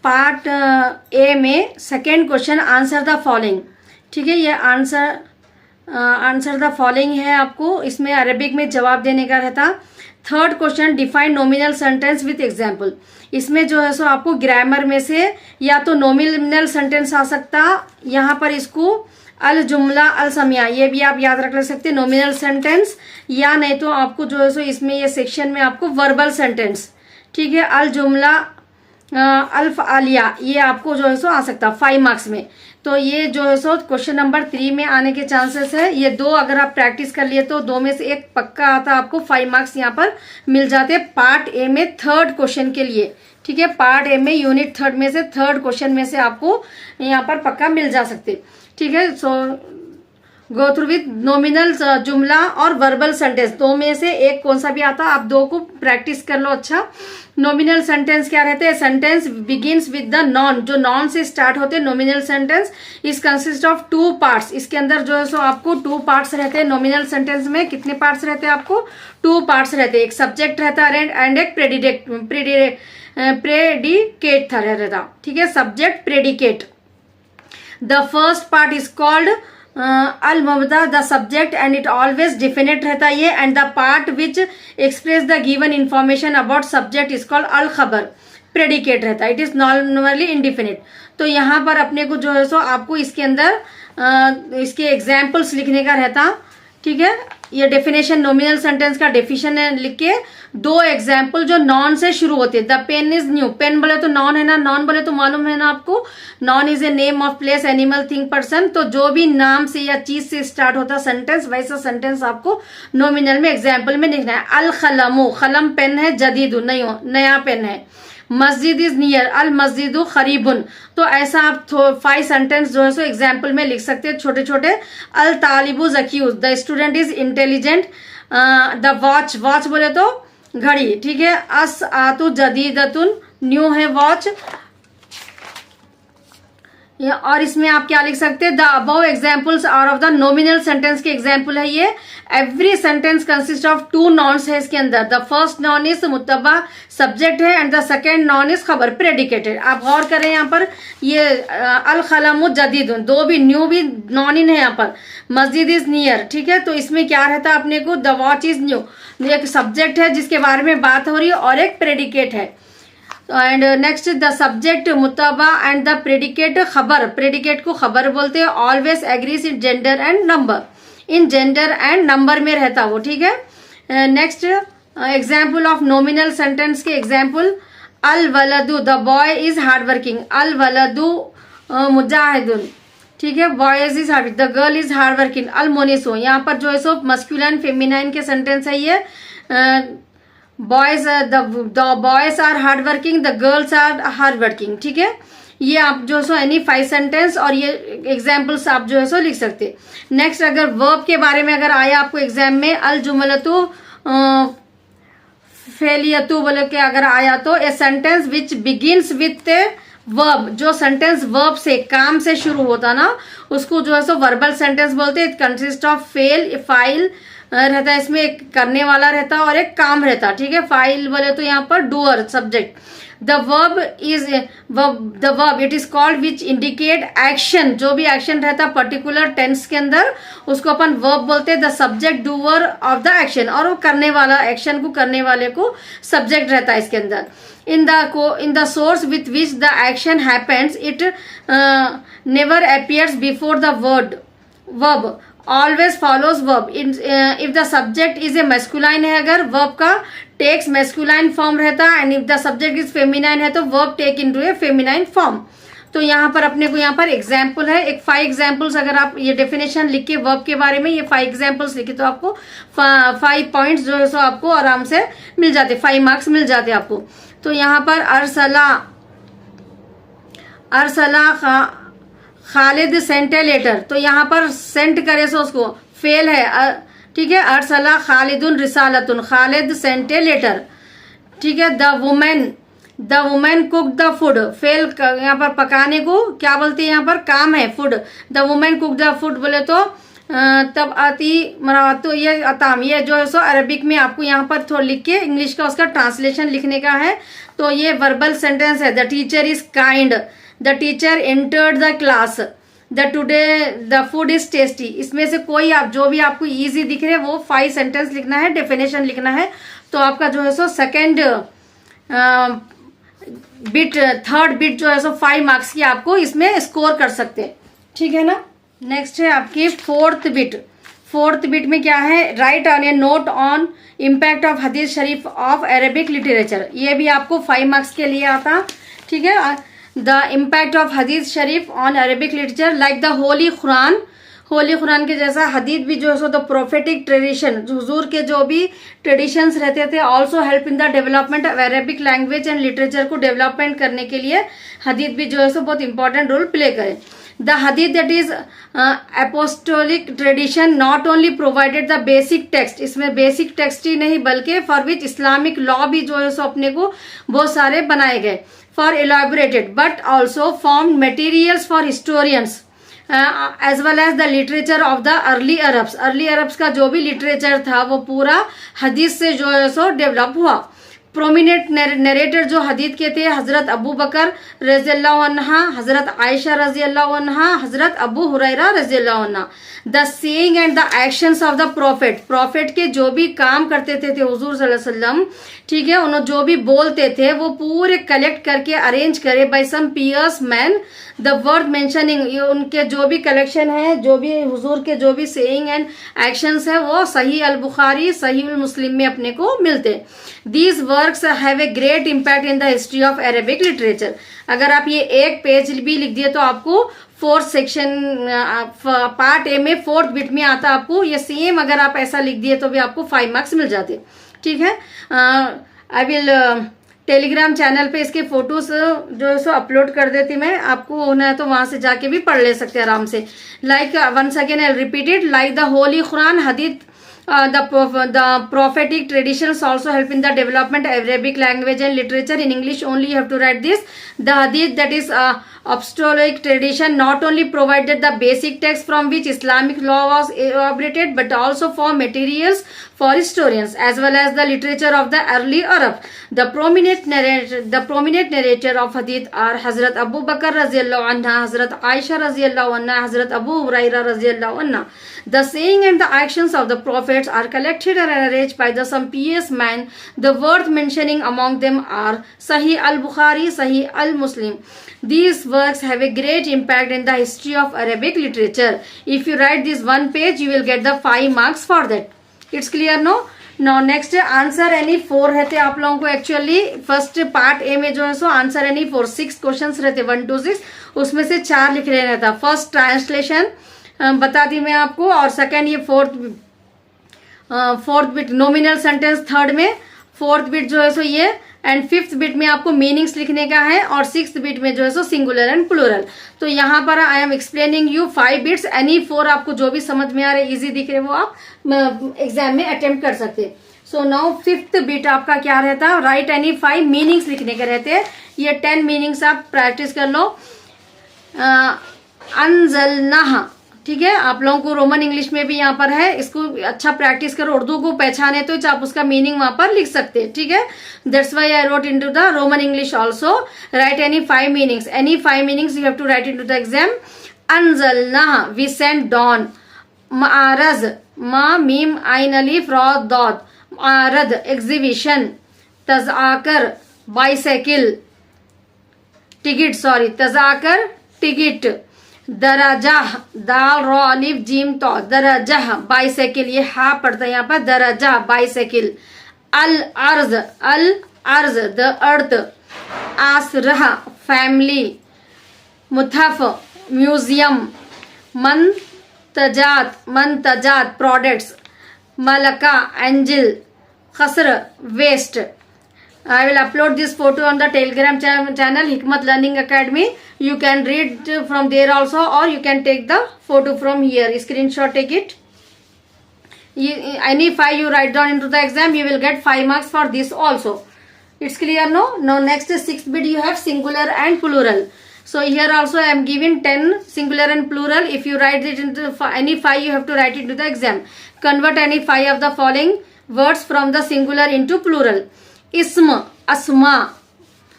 Part A में second question answer the following. ठीक है, ये आंसर द फॉलोइंग है आपको, इसमें अरेबिक में जवाब देने का रहता। Third question define nominal sentence with example. इसमें जो है सो आपको ग्रामर में से या तो नॉमिनल सेंटेंस आ सकता, यहाँ पर इसको अल जुमला अल समिया ये भी आप याद रख सकते नॉमिनल सेंटेंस, या नहीं तो आपको जो है सो इसमें ये सेक्शन में आपको वर्बल सेंटेंस। ठीक है, अल जुमला अल्फ आलिया ये आपको जो है सो आ सकता 5 मार्क्स में। तो ये जो है सो क्वेश्चन नंबर 3 में आने के चांसेस है। ये 2 अगर आप प्रैक्टिस कर लिए तो 2 में से 1 पक्का आता, आपको 5 मार्क्स यहाँ पर मिल जाते पार्ट ए में थर्ड क्वेश्चन के लिए। ठीक है, पार्ट ए में यूनिट 3 में से थर्ड क्वेश्चन में से आपको यहाँ पर पक्का मिल जा सकते। ठीक है, सो गो थ्रू विथ नॉमिनल जुमला और वर्बल सेंटेंस, 2 में से 1 कौन सा भी आता आप 2 को प्रैक्टिस कर लो। अच्छा, नॉमिनल सेंटेंस क्या रहते हैं? Sentence begins with the non, जो नॉन से स्टार्ट होते हैं नॉमिनल सेंटेंस। इस कंसिस्ट ऑफ 2 पार्ट्स, इसके अंदर जो है सो आपको 2 पार्ट्स रहते हैं। नॉमिनल सेंटेंस में कितने पार्ट्स रहते हैं? आपको 2 पार्ट्स रहते हैं, एक सब्जेक्ट रहता है एंड एक प्रेडिकेट रहता। ठीक है, subject predicate. The first part is called अल मुबदा the subject and it always definite रहता है ये, and the part which express the given information about subject is called अल खबर, प्रेडिकेट रहता है। It is normally indefinite. तो यहाँ पर अपने को जो है सो आपको इसके अंदर इसके एग्जाम्पल्स लिखने का रहता। ठीक है, ये डेफिनेशन नॉमिनल सेंटेंस का डेफिनेशन लिख के 2 एग्जाम्पल जो नॉन से शुरू होते हैं। The pen is new, pen बोले तो नॉन है ना, नॉन बोले तो मालूम है ना आपको, non is a name of place animal thing person. तो जो भी नाम से या चीज से स्टार्ट होता सेंटेंस, वैसा सेंटेंस आपको नॉमिनल में एग्जाम्पल में लिखना है। अल खलमु, खलम पेन है, जदीदु नया पेन है। मस्जिद इज नियर, अल मस्जिदु खरीबुन। तो ऐसा आप 5 सेंटेंस जो है सो एग्जाम्पल में लिख सकते हैं छोटे छोटे। अल तालिबु ज़कीयुस, the student is intelligent. The watch, watch बोले तो घड़ी। ठीक है, अस आतु जदीदतुन, न्यू है वॉच। और इसमें आप क्या लिख सकते हैं? The above examples are of the nominal sentence के एग्जाम्पल है ये। Every sentence consist of 2 nouns है इसके अंदर। द फर्स्ट नॉन इज मुतबा, सब्जेक्ट है, and the second noun is खबर, प्रेडिकेटेड। आप गौर करें यहाँ पर ये अल खलमु जदीदुन, 2 भी न्यू भी नॉन इन है यहाँ पर। मस्जिद इज नियर। ठीक है, तो इसमें क्या रहता है अपने को? द वॉच इज न्यू, एक सब्जेक्ट है जिसके बारे में बात हो रही है और एक प्रेडिकेट है। एंड नेक्स्ट द सब्जेक्ट मुतबा एंड द प्रेडिकेट खबर, प्रेडिकेट को खबर बोलते हैं। Always agrees in gender and number, in gender and number में रहता वो। ठीक है, next example of nominal sentence के एग्जाम्पल। अल वलदु, the boy is hard working. अल वलदु मुजाहिदुन। ठीक है, boys is hard, the girl is hard working. अल मोनिसो, यहाँ पर जो है सो मस्कुलिन फेमिनाइन के सेंटेंस है ये। Boys, the boys are hard working, the girls are hard working. ठीक है, ये आप जो सो एनी 5 सेंटेंस और ये एग्जाम्पल्स आप जो है सो लिख सकते। नेक्स्ट, अगर वर्ब के बारे में अगर आया आपको एग्जाम में, अल जुमलतु फेलियतु बोले के अगर आया तो a sentence which begins with verb, जो सेंटेंस वर्ब से काम से शुरू होता ना उसको जो है सो वर्बल सेंटेंस बोलते हैं। It consist of fail, file रहता है, इसमें एक करने वाला रहता है और एक काम रहता है। ठीक है, फाइल बोले तो यहाँ पर doer subject. The verb is the verb it is called which indicate action, जो भी एक्शन रहता है पर्टिकुलर टेंस के अंदर उसको अपन वर्ब बोलते हैं। The subject doer of the action, और वो करने वाला, एक्शन को करने वाले को सब्जेक्ट रहता है इसके अंदर। in the source with which the action happens, it never appears before the verb, always follows verb. If the subject is a masculine है अगर verb का takes masculine form रहता है, and if the subject is feminine है तो verb take into a feminine form. तो यहाँ पर अपने को यहाँ पर एग्जाम्पल है एक 5 एग्जाम्पल्स। अगर आप ये डेफिनेशन लिख के वर्ब के बारे में ये 5 एग्जाम्पल्स लिखे तो आपको 5 पॉइंट्स जो है सो आपको आराम से मिल जाते, 5 मार्क्स मिल जाते आपको। तो यहाँ पर Arsala Khalid sent a letter, तो यहाँ पर सेंट करे सो उसको फेल है। ठीक है, अरसला खालिदुन रिसालतुन, खालिद सेंट ए लेटर। ठीक है, the women cook the food, फेल यहाँ पर पकाने को क्या बोलते हैं? यहाँ पर काम है food. The women cook the food बोले तो तब आती मरातो ये अताम, ये जो है सो अरबिक में आपको यहाँ पर थोड़ा लिख के इंग्लिश का उसका ट्रांसलेशन लिखने का है। तो ये वर्बल सेंटेंस है। The teacher is kind, the teacher entered the class, the today the food is tasty. इसमें से कोई आप जो भी आपको इजी दिख रहे वो 5 सेंटेंस लिखना है, डेफिनेशन लिखना है। तो आपका जो है so second bit, third bit जो है सो 5 मार्क्स की आपको इसमें स्कोर कर सकते हैं, ठीक है ना। नेक्स्ट है आपकी फोर्थ बिट। फोर्थ बिट में क्या है, right on A note on impact of hadith Sharif of Arabic literature. ये भी आपको 5 मार्क्स के लिए आता, ठीक है। द इम्पैक्ट ऑफ हदीस शरीफ on Arabic literature like the holy Quran, holy Quran के जैसा हदीस भी जो है सो द प्रोफेटिक ट्रेडिशन, हुजूर के जो भी ट्रेडिशंस रहते थे, also help in the development of Arabic language and literature को डेवलपमेंट करने के लिए हदीस भी जो है सो बहुत इंपॉर्टेंट रोल प्ले करे। The hadith that is apostolic tradition not only provided the basic text, इसमें बेसिक टेक्स्ट ही नहीं बल्कि फॉर विच इस्लामिक लॉ भी जो है सो अपने को बहुत सारे बनाए गए, for elaborated but also form materials for historians as well as the literature of the early Arabs. Early Arabs का जो भी लिटरेचर था वो पूरा हदीस से जो है सो डेवलप हुआ। प्रोमिनेंट नरेटर जो हदीस के थे, हजरत अबू बकर रज़ियल्लाहु अन्हा, हजरत आयशा रज़ियल्लाहु अन्हा, हजरत अबू हुरैरा रज़ियल्लाहु अन्हा। The saying and the actions of the profit, profit के जो भी काम करते थे हुजूर सल्लल्लाहु अलैहि वसल्लम, ठीक है, उन्होंने जो भी बोलते थे वो पूरे कलेक्ट करके अरेंज करे by some Pierce man. The word mentioning, ये उनके जो भी कलेक्शन है, जो भी हुजूर के जो भी सेइंग एंड एक्शंस है वो सही अल बुखारी, सही अल मुस्लिम में अपने को मिलते। These works have a great impact in the history of Arabic literature. अगर आप ये एक पेज भी लिख दिए तो आपको फोर्थ सेक्शन पार्ट ए में फोर्थ बिट में आता आपको ये सेम। अगर आप ऐसा लिख दिए तो भी आपको 5 मार्क्स मिल जाते, ठीक है। आई विल टेलीग्राम चैनल पे इसके फोटोज जो है सो अपलोड कर देती मैं, आपको होना है तो वहां से जाके भी पढ़ ले सकते हैं आराम से। Like once again I repeat it, like the holy Quran hadith, the prophetic traditions also help in the development of Arabic language and literature. In English only you have to write this. The hadith that is apostolic tradition not only provided the basic text from which Islamic law was elaborated, but also for materials for historians as well as the literature of the early Arab. The prominent narrator of hadith are Hazrat Abu Bakr radhiyallahu anha, Hazrat Aisha radhiyallahu anha, Hazrat Abu Huraira radhiyallahu anha. The saying and the actions of the prophets are collected and arranged by the some pious man. The words mentioning among them are Sahih al-Bukhari, Sahih al-Muslim. These works have a great impact in the history of Arabic literature. If you write this one page, you will get the 5 marks for that. It's clear, no? Now next answer any 4 रहते आप लोगों को। Actually first part A में जो है so answer any 4 6 questions रहते 1 to 6, उसमें से 4 लिख रहे रहता। फर्स्ट ट्रांसलेशन बता दी मैं आपको, और सेकेंड ये fourth bit nominal sentence, third में फोर्थ बिट जो है सो ये, एंड फिफ्थ बिट में आपको मीनिंग्स लिखने का है, और सिक्स्थ बिट में जो है सो सिंगुलर एंड प्लूरल। तो यहाँ पर I am explaining you 5 bits, any 4 आपको जो भी समझ में आ रहे इजी दिख रहे वो आप एग्जाम में अटेम्प्ट कर सकते। सो नाउ फिफ्थ बिट आपका क्या रहता, राइट एनी 5 मीनिंग्स लिखने के रहते हैं। ये 10 मीनिंग्स आप प्रैक्टिस कर लो। अनज़लनाहा, ठीक है, आप लोगों को रोमन इंग्लिश में भी यहाँ पर है, इसको अच्छा प्रैक्टिस करो। उर्दू को पहचाने तो आप उसका मीनिंग वहां पर लिख सकते हैं, ठीक है। That's why I wrote into the Roman English also. Write any 5 meanings, any 5 meanings you have to write into the exam. अनज़लनाहा, वी सेंट डॉन। मारज, मा मीम आइन अलिफ रा दौद, मारद एग्जीबिशन। तज़ाकर, बाइसाइकिल, टिकट, सॉरी तज़ाकर टिकट। दराजा, दाल रो अलिफ जीम तो, दराजा बाइसाइकिल, ये हा पड़ता है यहाँ पर, दराजा बाइसाइकिल। अल अर्ज द अर्थ। आसरह फैमिली। मुथफ म्यूजियम। मंतजात प्रोडक्ट्स। मलका एंजल। खसर waste. I will upload this photo on the Telegram channel Hikmat Learning Academy. You can read from there also, or you can take the photo from here. Screenshot, take it. Any 5 you write down into the exam, you will get 5 marks for this also. It's clear, no? Now next 6th bit you have singular and plural. So here also I am giving 10 singular and plural. If you write it into any 5, you have to write it to the exam. Convert any 5 of the following words from the singular into plural. Ism, asma.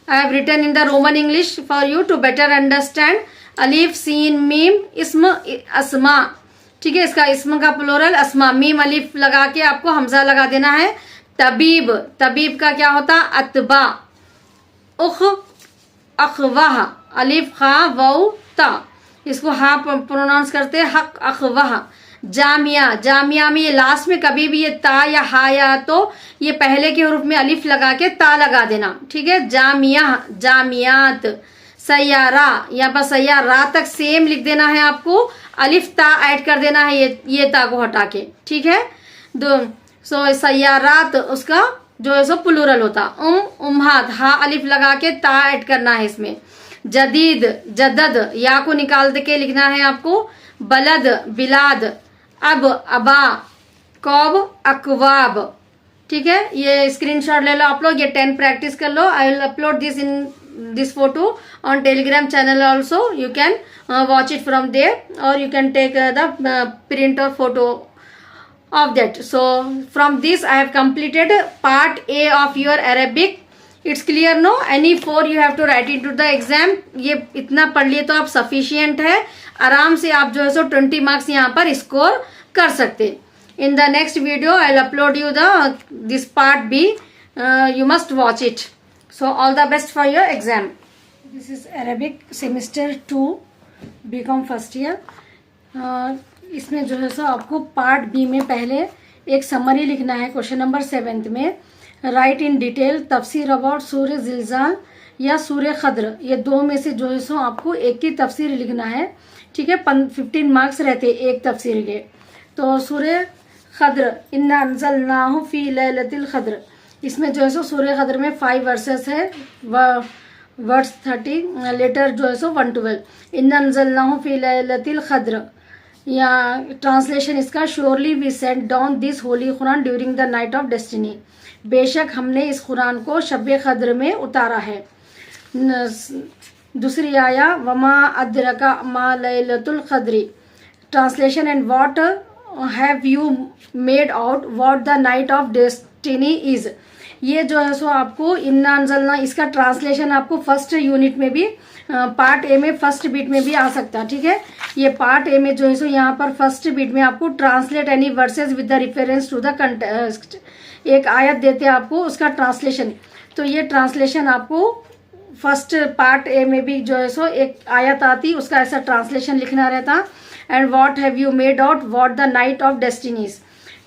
I have written in the Roman English for you to better understand. अलीफ सीन मीम इस्म अस्मा, ठीक है। इसका इस्म का plural अस्मा, meme Alif लगा के आपको हमजा लगा देना है। तबीब, तबीब का क्या होता अतबा। उख अखवाह, अलीफ खा वाउ ता, इसको हा प्रोनाउंस करते हैं हक अखवाह। जामिया, जामिया में ये लास्ट में कभी भी ये ता या हा या तो ये पहले के हरूफ में अलिफ लगा के ता लगा देना, ठीक है। जामिया, जामियात। सैयारा, यहाँ पर सैयारा तक सेम लिख देना है आपको, अलिफ ता ऐड कर देना है ये ता को हटा के, ठीक है। सो सैयारात उसका जो है सो प्लूरल होता। उम्हात, हा अलिफ लगा के ता ऐड करना है इसमें। जदीद, जदद, या को निकाल के लिखना है आपको। बलद, बिलाद। अब, अबा। कौब, अकवाब, ठीक है। ये स्क्रीनशॉट ले लो आप लोग, ये 10 प्रैक्टिस कर लो। I will upload this in this photo on Telegram channel also. You can watch it from there, or you can take the print or photo of that. So from this I have completed part A of your Arabic. It's clear, no? Any 4 you have to write into the exam. ये इतना पढ़ लिए तो आप sufficient है, आराम से आप जो है सो 20 मार्क्स यहाँ पर स्कोर कर सकते। In the next video I'll upload you this part B. You must watch it. So all the best for your exam. This is Arabic semester 2 BCom first year. इसमें जो है सो आपको पार्ट बी में पहले एक summary लिखना है। Question number 7 में राइट इन डिटेल तफसीर अबाउट सूर्य जिलजाल या सूर्य खद्र, ये 2 में से जो है सो आपको एक की तफसीर लिखना है, ठीक है। 15 मार्क्स रहते एक तफसीर के। तो सूर्य खद्र, इन्ना अंज़लनाहु फी लैलतिल खद्र, इसमें जो है सो सूर्य खद्र में 5 वर्सेस है, वर्ड्स 30, लेटर जो है सो 112। इन्ना अंज़लनाहु फी लैलतिल खद्र, या ट्रांसलेशन इसका surely we sent down this holy Quran during the night of destiny, बेशक हमने इस कुरान को शब खद्र में उतारा है। दूसरी आया वमा अदरका मा लैलतुल खद्री, translation and what have you made out what the night of destiny is. ये जो है सो आपको इन्ना अंज़लना, इसका ट्रांसलेशन आपको फर्स्ट यूनिट में भी पार्ट ए में फर्स्ट बीट में भी आ सकता है, ठीक है। ये पार्ट ए में जो है सो यहाँ पर फर्स्ट बीट में आपको translate any verses with the reference to the context, एक आयत देते हैं आपको उसका ट्रांसलेशन। तो ये ट्रांसलेशन आपको फर्स्ट पार्ट ए में भी जो है सो एक आयत आती, उसका ऐसा ट्रांसलेशन लिखना रहता। And what have you made out what the night of destinies.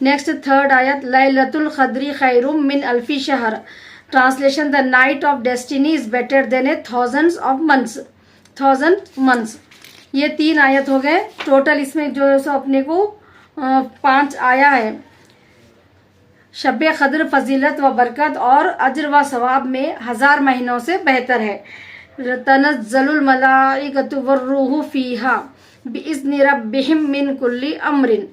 Next third आयत लैलतुल खद्री खैरुम मिन अल्फी शहर, translation the night of destiny is better than a thousand months. ये 3 आयत हो गए टोटल, इसमें जो है सो अपने को 5 आया है। शब खद्र फजीलत व बरकत और अज्र व सवाब में 1000 महीनों से बेहतर है। तनज़्ज़लुल मलाइकतु वर्रूहु फीहा बिइज़्नि रब्बिहिम मिन कुल्ली अम्रिन।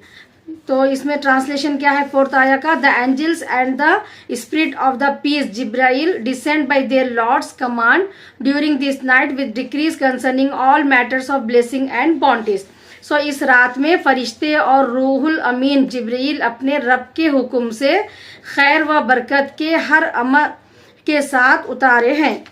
तो इसमें ट्रांसलेशन क्या है फोर्थ आया का, the angels and the spirit of the peace Jibril descend by their lord's command during this night with decrees concerning all matters of blessing and bounties. So इस रात में फरिश्ते और रूहुल अमीन जिब्राइल अपने रब के हुक्म से खैर व बरकत के हर अमर के साथ उतारे हैं।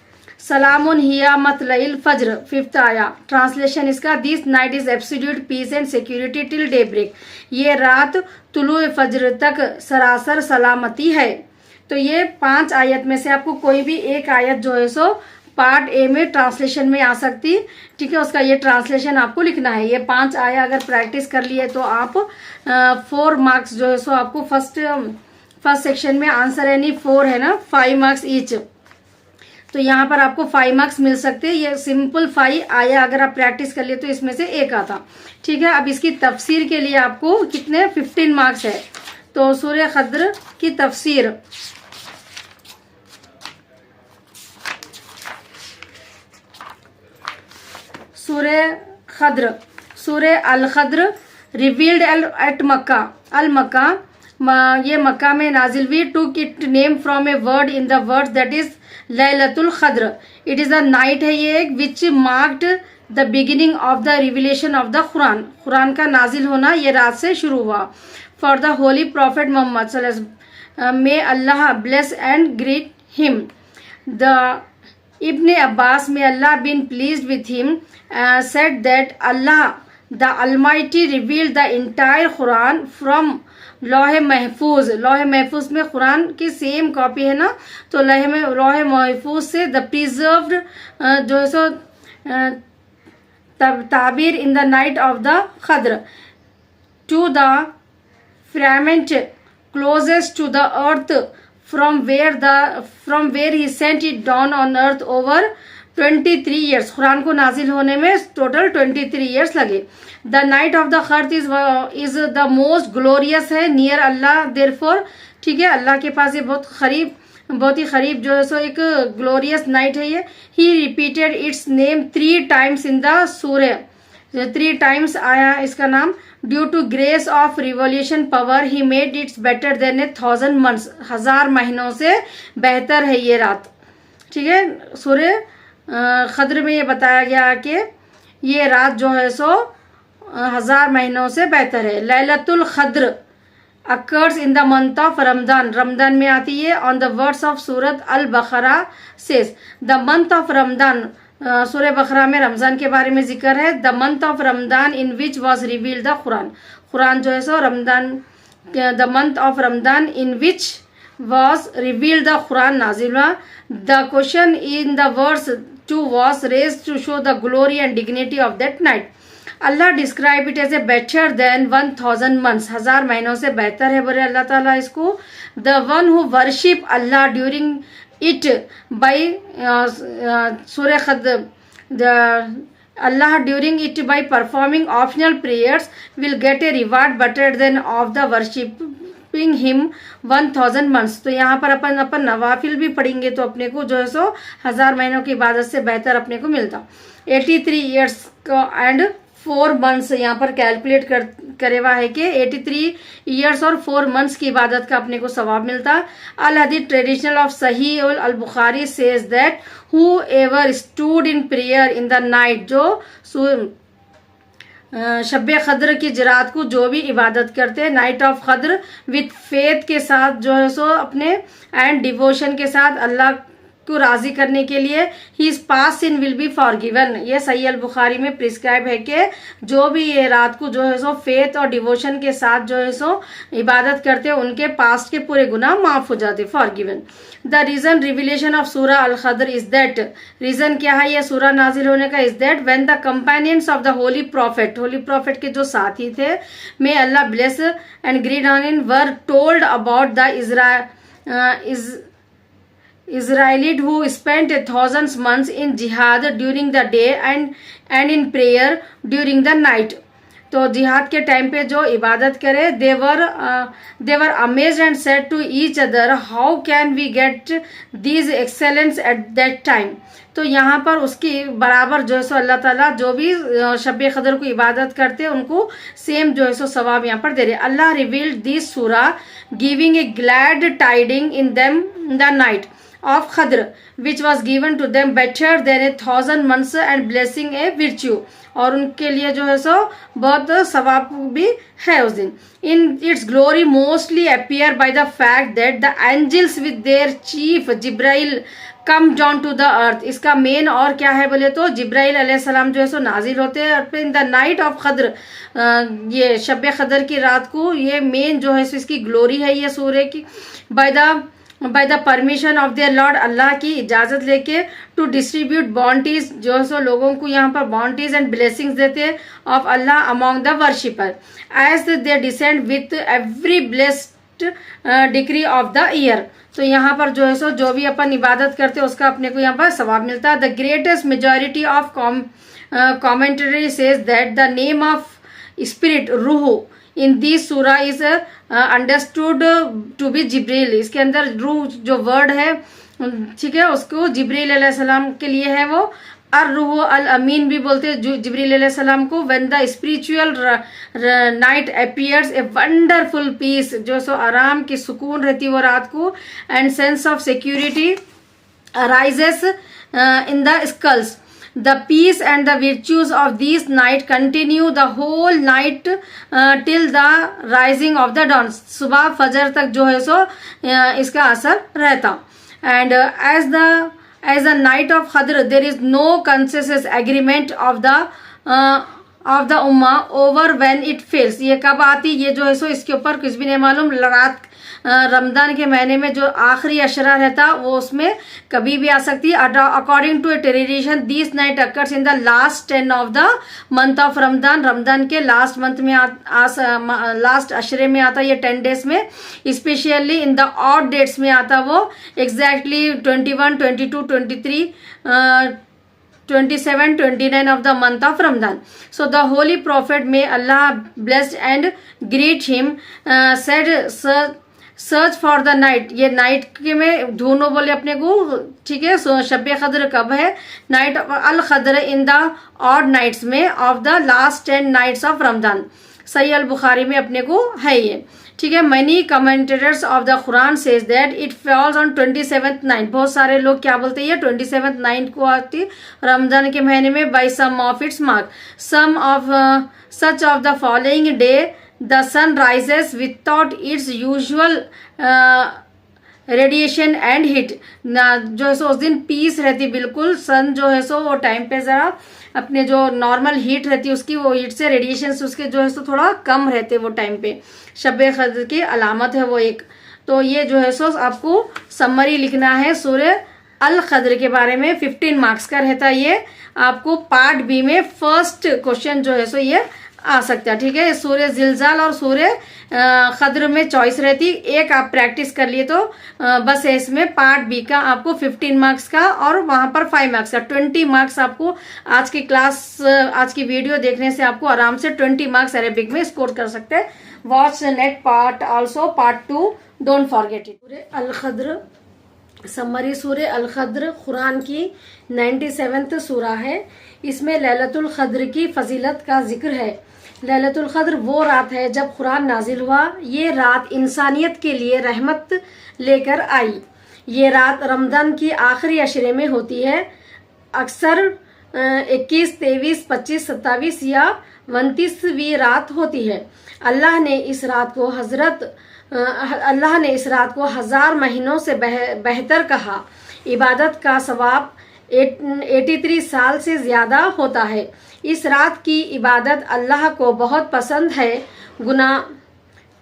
सलामुन हिया मतलइल फज्र फिफ्थ आया, ट्रांसलेशन इसका this night is absolute peace and security till daybreak, ये रात तुलुए फज्र तक सरासर सलामती है। तो ये 5 आयत में से आपको कोई भी एक आयत जो है सो पार्ट ए में ट्रांसलेशन में आ सकती, ठीक है। उसका ये ट्रांसलेशन आपको लिखना है। ये 5 आया अगर प्रैक्टिस कर लिए तो आप 4 मार्क्स जो है सो आपको फर्स्ट सेक्शन में आंसर यानी 4 है ना, 5 मार्क्स ईच, तो यहाँ पर आपको 5 मार्क्स मिल सकते हैं। ये सिंपल 5 आया अगर आप प्रैक्टिस कर लिए तो इसमें से एक आता, ठीक है। अब इसकी तफसीर के लिए आपको कितने 15 मार्क्स है। तो सूर्य खद्र की तफसीर, सूर्य खद्र, सूर्य अल खद्र रिवील्ड एट मक्का, अल मक्का ये मक्का में नाजिल हुई। Took it name from a word in the word that is Laylatul Qadr. It is a night है ये which marked the beginning of the revelation of the Quran. Quran का नाजिल होना ये रात से शुरू हुआ। For the holy prophet Mohammed may Allah bless and greet him. The Ibn Abbas, may Allah been pleased with him, said that Allah the Almighty revealed the entire Quran from लौह महफूज। लौह महफूज में कुरान की सेम कॉपी है ना, तो लौह महफूज से द प्रिजर्व्ड जो है सो ताबीर in the night of the Qadr to the firmament closest to the earth from where he sent it down on earth over 23 years। Quran को नाजिल होने में टोटल 23 years लगे। द नाइट ऑफ द क़द्र इज द मोस्ट ग्लोरियस है near अल्लाह therefore. ठीक है, अल्लाह के पास ये बहुत ही करीब जो है सो एक ग्लोरियस नाइट है ये। He repeated its name 3 times in the surah. 3 times आया इसका नाम। Due to grace of revolution power he made its better than 1000 months। 1000 महीनों से बेहतर है ये रात। ठीक है, सूरह क़द्र में ये बताया गया कि ये रात जो है सो 1000 महीनों से बेहतर है। Laylatul Qadr occurs in the month of Ramzan. Ramzan में आती है। On the words of Surat al Baqarah says the month of Ramzan. Surah Baqarah में रमज़ान के बारे में जिक्र है। The month of Ramzan in which was revealed the Quran. Quran जो है सो Ramzan, the month of Ramzan in which was revealed the Quran नाजिल हुआ। The question in the verse 2 was raise to show the glory and dignity of that night. अल्लाह describe it as a better than 1000 months। 1000 महीनों से बेहतर है बोले अल्लाह ताला इसको। The one who worship Allah during it by Surah क़द्र, Allah during it by performing optional prayers will get a reward better than of the worshipping him 1000 months। तो यहाँ पर अपन नवाफिल भी पढ़ेंगे तो अपने को जो है सो 1000 महीनों की इबादत से बेहतर अपने को मिलता। 83 years का एंड 4 months यहाँ पर कैलकुलेट करे हुआ है कि 83 years और 4 months की इबादत का अपने को सवाब मिलता। अल हदीस traditional of Sahih al Bukhari says that whoever stood in prayer in the night. जो शब क़द्र की रात को जो भी इबादत करते हैं नाइट ऑफ क़द्र विथ फेथ के साथ जो है सो अपने एंड डिवोशन के साथ अल्लाह को राजी करने के लिए his past sin will be forgiven. ये सही अल बुखारी में प्रिस्क्राइब है कि जो भी ये रात को जो है सो फेथ और डिवोशन के साथ जो है सो इबादत करते हैं उनके पास्ट के पूरे गुनाह माफ हो जाते, forgiven. The reason revelation of सूरा अल क़द्र इज दैट। रीजन क्या है ये सूरा नाजिल होने का? Is that when the companions of the holy prophet के जो साथी थे may Allah bless and greet on in were told about the Israelite who spent 1000 months in jihad during the day and in prayer during the night। तो जिहाद के time पे जो इबादत करे they were amazed and said to each other how can we get these excellence at that time। तो यहाँ पर उसकी बराबर जो है सो अल्लाह ताला जो भी शब क़द्र को इबादत करते हैं उनको सेम जो है सो सवाब यहाँ पर दे रहे। अल्लाह रिवील्ड दिस सूरा giving a glad tidying in them the night of Qadr which was given to them better than 1000 months and blessing a virtue। और उनके लिए जो है सो बहुत सवाब भी है उस दिन। In its glory mostly appear by the fact that the angels with their chief जिब्राइल come down to the earth. इसका मेन और क्या है बोले तो जिब्राइल अलैहिस्सलाम जो है सो नाजिल होते हैं इन द नाइट ऑफ क़द्र। ये शब क़द्र की रात को ये मेन जो है सो इसकी ग्लोरी है ये सूर्य की। By the permission of their lord, Allah की इजाज़त लेके टू डिस्ट्रीब्यूट बॉन्टीज जो है सो लोगों को यहाँ पर बॉन्टीज एंड ब्लेसिंग्स देते हैं ऑफ अल्लाह among the worshipper as they descend with every blessed decree of the year. तो यहाँ पर जो है सो जो भी अपन इबादत करते हैं उसका अपने को यहाँ पर सवाब मिलता है। The greatest majority of commentary says that the name of spirit रूह इन दिस सूरा इज अंडरस्टूड टू बी जिब्रील। इसके अंदर रूह जो वर्ड है ठीक है उसको जिब्रील अलैहिस्सलाम के लिए है वो अर्रूह अल अमीन भी बोलते हैं जिब्रील अलैहिस्सलाम को। When the spiritual night appears a wonderful peace, जो सो आराम की सुकून रहती है वो रात को, and sense of security arises in the skulls. The peace and the virtues of these night continue the whole night till the rising of the dawn. सुबह फजर तक जो है सो इसका असर रहता। And as the night of Qadr, there is no consensus agreement of the Umma over when it fails. ये कब आती, ये जो है सो इसके ऊपर कुछ भी नहीं मालूम। रात रमजान के महीने में जो आखिरी अशरा रहता वो उसमें कभी भी आ सकती है। According to a tradition this night occurs in the last 10 of the month of Ramzan. Ramzan के लास्ट मंथ में लास्ट अशरे में आता ये 10 डेज में। Specially in the odd dates में आता वो exactly 21, 22, 23, 27, 29 of the month of Ramadan. So the holy prophet, may Allah blessed and greet him, said search for the night. ये नाइट के में ढूंढो बोले अपने को, ठीक है। सो शब क़द्र कब है? Night al Qadr in the odd nights में of the last 10 nights of Ramzan. Sahih al Bukhari में अपने को है ये, ठीक है। Money commentators of the Quran says that it falls on 27th night. बहुत सारे लोग क्या बोलते हैं 27th नाइट को आती रमजान के महीने में। By some of its mark, some of such of the following day the sun rises without its usual radiation and heat. जो है सो उस दिन पीस रहती बिल्कुल। सन जो है सो वो टाइम पे जरा अपने जो नॉर्मल हीट रहती है उसकी, वो हीट से रेडिएशन से उसके जो है सो थोड़ा कम रहते वो टाइम पे। शब क़द्र की अलामत है वो एक। तो ये जो है सो आपको समरी लिखना है सूरह अल क़द्र के बारे में। 15 मार्क्स का रहता है ये। आपको पार्ट बी में फर्स्ट क्वेश्चन जो है सो ये आ सकता है, ठीक है। सूर्य जिलजाल और सूर्य क़द्र में चॉइस रहती। एक आप प्रैक्टिस कर लिए तो बस है। इसमें पार्ट बी का आपको 15 मार्क्स का और वहां पर 5 मार्क्स का 20 मार्क्स आपको आज की क्लास, आज की वीडियो देखने से आपको आराम से 20 मार्क्स अरेबिक में स्कोर कर सकते हैं। Watch next part also part 2, don't forget it. Surah al Qadr summary. सूरह अल क़द्र कुरान की 97th सूरा है। इसमें लैलतुल क़द्र की फजीलत का जिक्र है। लैलतुल क़द्र वो रात है जब कुरान नाजिल हुआ। ये रात इंसानियत के लिए रहमत लेकर आई। ये रात रमज़ान की आखिरी अशरे में होती है। अक्सर 21, 23, 25, 27 या 29वीं रात होती है। अल्लाह ने इस रात को 1000 महीनों से बेहतर कहा। इबादत का सवाब 83 साल से ज़्यादा होता है। इस रात की इबादत अल्लाह को बहुत पसंद है।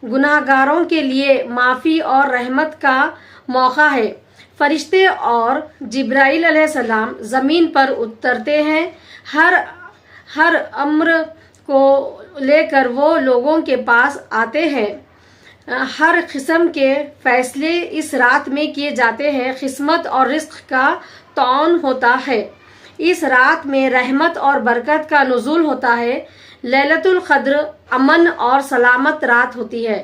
गुनाहगारों के लिए माफ़ी और रहमत का मौका है। फरिश्ते और जिब्राइल अलैहिस्सलाम ज़मीन पर उतरते हैं। हर अम्र को लेकर वो लोगों के पास आते हैं। हर किस्म के फैसले इस रात में किए जाते हैं। किस्मत और रिस्क का तौन होता है। इस रात में रहमत और बरकत का नुज़ूल होता है। लैलतुल क़द्र अमन और सलामत रात होती है।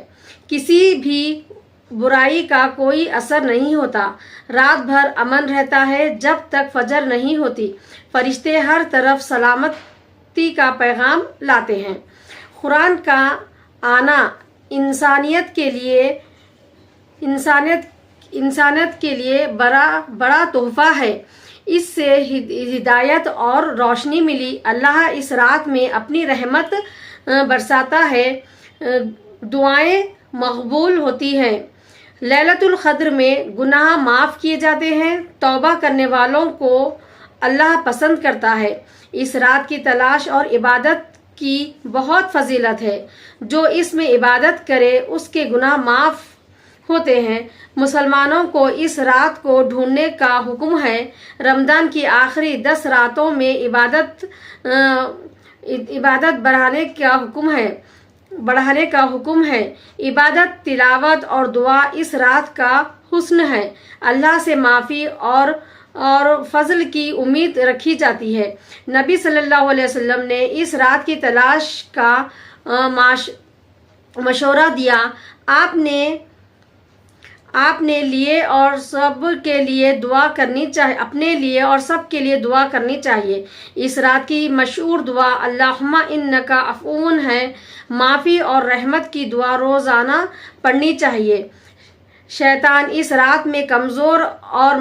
किसी भी बुराई का कोई असर नहीं होता। रात भर अमन रहता है जब तक फजर नहीं होती। फरिश्ते हर तरफ सलामती का पैगाम लाते हैं। कुरान का आना इंसानियत के लिए बड़ा तोहफा है। इससे हिदायत और रोशनी मिली। अल्लाह इस रात में अपनी रहमत बरसाता है। दुआएं मकबूल होती हैं। लैलतुल क़द्र में गुनाह माफ़ किए जाते हैं। तौबा करने वालों को अल्लाह पसंद करता है। इस रात की तलाश और इबादत की बहुत फजीलत है। जो इसमें इबादत करे उसके गुनाह माफ़ होते हैं। मुसलमानों को इस रात को ढूंढने का हुक्म है। रमज़ान की आखिरी 10 रातों में इबादत बढ़ाने का हुक्म है। इबादत, तिलावत और दुआ इस रात का हुस्न है। अल्लाह से माफ़ी और फजल की उम्मीद रखी जाती है। नबी सल्लल्लाहु अलैहि वसल्लम ने इस रात की तलाश का मशवरा दिया। आपने लिए और सब के लिए दुआ करनी चाहिए, अपने लिए और सब के लिए दुआ करनी चाहिए। इस रात की मशहूर दुआ अल्लाहुम्मा इन्नका अफ़ून है, माफ़ी और रहमत की दुआ रोज़ाना पढ़नी चाहिए। शैतान इस रात में कमज़ोर और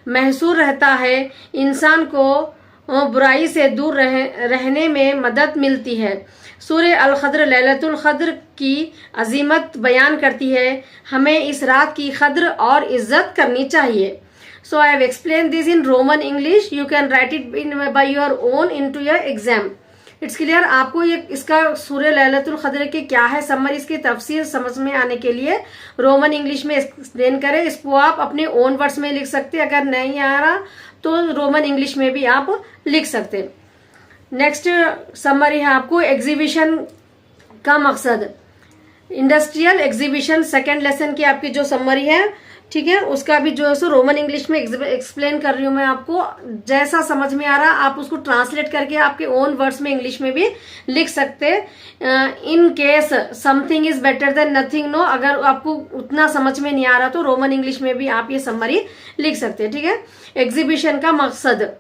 महसूर रहता है। इंसान को बुराई से दूर रहने में मदद मिलती है। सूरह अल क़द्र लैलतुल क़द्र की अजीमत बयान करती है। हमें इस रात की क़द्र और इज़्ज़त करनी चाहिए। So I have explain this in Roman English, you can write it in by your own into your exam. It's clear. आपको ये इसका सूरह लैलतुल क़द्र के क्या है समरी, इसकी तफसीर समझ में आने के लिए रोमन इंग्लिश में एक्सप्लेन करें। इसको आप अपने ओन वर्ड्स में लिख सकते हैं, अगर नहीं आ रहा तो रोमन इंग्लिश में भी आप लिख सकते हैं। नेक्स्ट समरी है आपको एग्जीबिशन का मकसद। इंडस्ट्रियल एग्जीबिशन सेकेंड लेसन की आपकी जो समरी है, ठीक है, उसका भी जो है सो रोमन इंग्लिश में एक्सप्लेन कर रही हूँ मैं आपको। जैसा समझ में आ रहा आप उसको ट्रांसलेट करके आपके ओन वर्ड्स में इंग्लिश में भी लिख सकते। In case something is better than nothing no, अगर आपको उतना समझ में नहीं आ रहा तो रोमन इंग्लिश में भी आप ये समरी लिख सकते हैं, ठीक है। एग्जीबिशन का मकसद,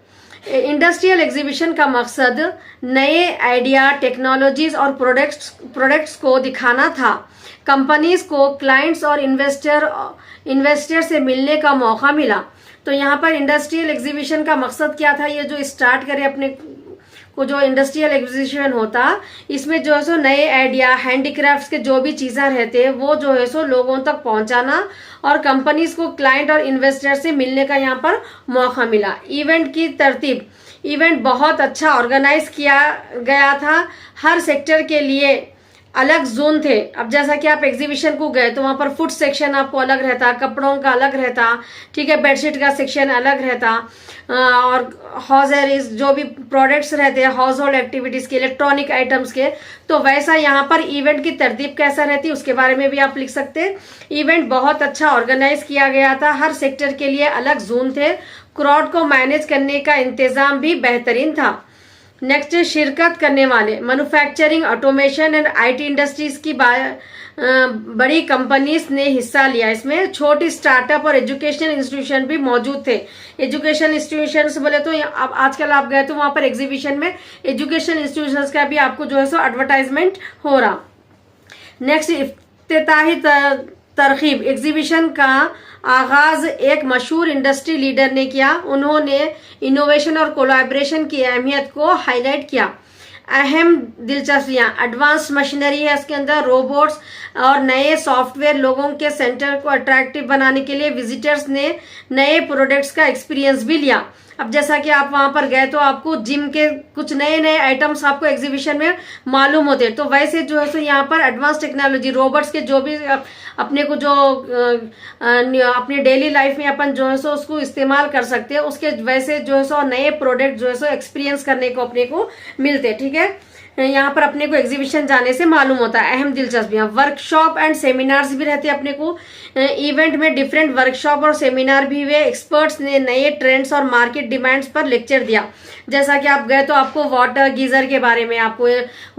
इंडस्ट्रियल एग्जीबिशन का मकसद नए आइडिया, टेक्नोलॉजीज और प्रोडक्ट्स को दिखाना था। कंपनीज को क्लाइंट्स और इन्वेस्टर से मिलने का मौका मिला। तो यहाँ पर इंडस्ट्रियल एग्जीबिशन का मकसद क्या था, ये जो स्टार्ट करे अपने को जो इंडस्ट्रियल एग्जीबिशन होता, इसमें जो है सो नए आइडिया, हैंडीक्राफ्ट्स के जो भी चीज़ें रहते हैं वो जो है सो लोगों तक पहुंचाना और कंपनीज को क्लाइंट और इन्वेस्टर से मिलने का यहाँ पर मौका मिला। इवेंट की तरतीब, इवेंट बहुत अच्छा ऑर्गेनाइज किया गया था। हर सेक्टर के लिए अलग जोन थे। अब जैसा कि आप एग्जीबिशन को गए तो वहाँ पर फूड सेक्शन आपको अलग रहता, कपड़ों का अलग रहता, ठीक है, बेडशीट का सेक्शन अलग रहता, और हॉजरीज जो भी प्रोडक्ट्स रहते हैं हाउस होल्ड एक्टिविटीज़ के, इलेक्ट्रॉनिक आइटम्स के, तो वैसा यहाँ पर इवेंट की तरतीब कैसा रहती है उसके बारे में भी आप लिख सकते हैं। इवेंट बहुत अच्छा ऑर्गेनाइज किया गया था, हर सेक्टर के लिए अलग जोन थे, क्राउड को मैनेज करने का इंतज़ाम भी बेहतरीन था। नेक्स्ट, शिरकत करने वाले, manufacturing, automation and IT industries की बड़ी कंपनीज ने हिस्सा लिया। इसमें छोटी स्टार्टअप और एजुकेशनल इंस्टीट्यूशन भी मौजूद थे। एजुकेशनल इंस्टीट्यूशंस बोले तो अब आजकल आप गए तो वहाँ पर एग्जीबिशन में एजुकेशनल इंस्टीट्यूशंस का भी आपको जो है सो एडवर्टाइजमेंट हो रहा। नेक्स्ट, इफ्तिताही तरकीब, एग्जीबिशन का आगाज एक मशहूर इंडस्ट्री लीडर ने किया। उन्होंने इनोवेशन और कोलैबोरेशन की अहमियत को हाईलाइट किया। अहम दिलचस्पियां, एडवांस मशीनरी है इसके अंदर, रोबोट्स और नए सॉफ्टवेयर, लोगों के सेंटर को अट्रैक्टिव बनाने के लिए विजिटर्स ने नए प्रोडक्ट्स का एक्सपीरियंस भी लिया। अब जैसा कि आप वहां पर गए तो आपको जिम के कुछ नए नए आइटम्स आपको एग्जीबिशन में मालूम होते हैं, तो वैसे जो है सो यहाँ पर एडवांस टेक्नोलॉजी, रोबोट्स के जो भी अपने को जो अपनी डेली लाइफ में अपन जो है सो उसको इस्तेमाल कर सकते हैं, उसके वैसे जो है सो नए प्रोडक्ट जो है सो एक्सपीरियंस करने को अपने को मिलते हैं, ठीक है। यहाँ पर अपने को एग्जीबिशन जाने से मालूम होता है। अहम दिलचस्पियां, वर्कशॉप एंड सेमिनार्स भी रहते हैं अपने को। इवेंट में डिफरेंट वर्कशॉप और सेमिनार भी हुए। एक्सपर्ट्स ने नए ट्रेंड्स और मार्केट डिमांड्स पर लेक्चर दिया। जैसा कि आप गए तो आपको वाटर गीजर के बारे में, आपको